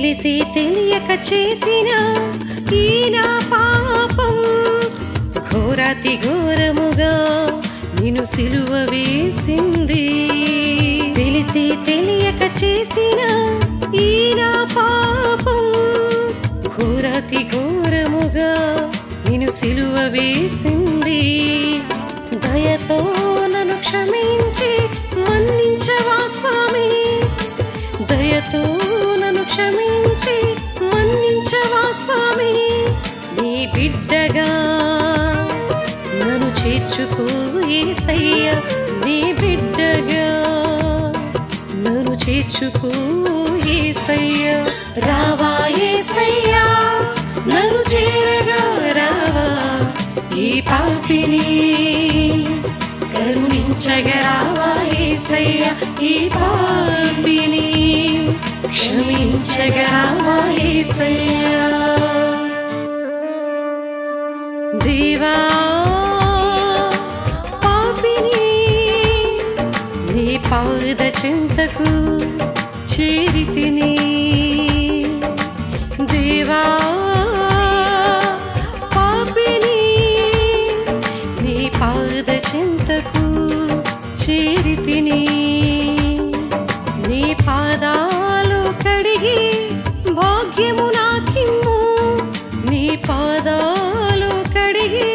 తెలిసి తెలియక చేసిన ఈ నా పాపం ఘోరాతి ఘోరముగా నిన్ను సిలువ వేసింది. తెలిసి తెలియక చేసిన ఈ నా పాపం ఘోరాతి ఘోరముగా నిన్ను సిలువ వేసింది. దయతో నన్ను క్షమించి మన్నించవా స్వామి, దయతో నన్ను క్షమించి మన్నించవా స్వామి. నీ బిడ్డగా నన్ను చేర్చుకో యేసయ్యా, నీ బిడ్డగా నన్ను చేర్చుకో యేసయ్యా. రావా యేసయ్యా నన్ను చేరగా రావా, ఈ పాపిని కరుణించగా రావా యేసయ్యా, ఈ పాపిని క్షమించగా రావా యేసయ్యా. దేవా పాపిని నీ పాద చెంతకు చేరితిని. దేవా పాపిని నీ పాద చెంతకు చేరితిని. నీ పాదాలు కడిగి భాగ్యము నాకిమ్ము, నీ పాదాలు కడిగి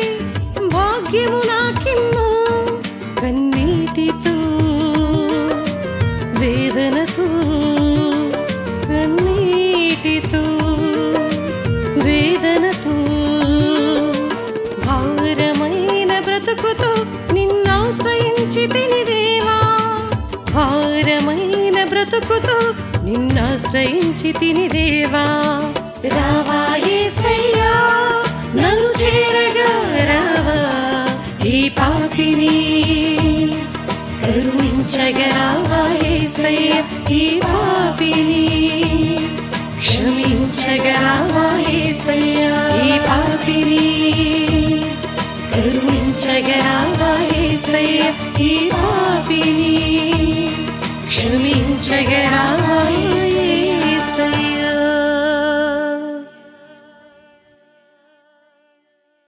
భాగ్యము నాకిమ్ము. కన్నీటితో వేదనతో కన్నీటితో వేదనతో భారమైన బ్రతుకుతో నిన్నాశ్రయించితిని దేవా, భారమైన బ్రతుకుతో నిన్నాశ్రయించితిని దేవా. రావా యేసయ్యా నన్ను చేరగా రావా, ఈ పాపిని కరుణించగా రావా యేసయ్యా, ఈ పాపిని క్షమించగా రావా యేసయ్యా, ఈ పాపిని కరుణించగా రావా.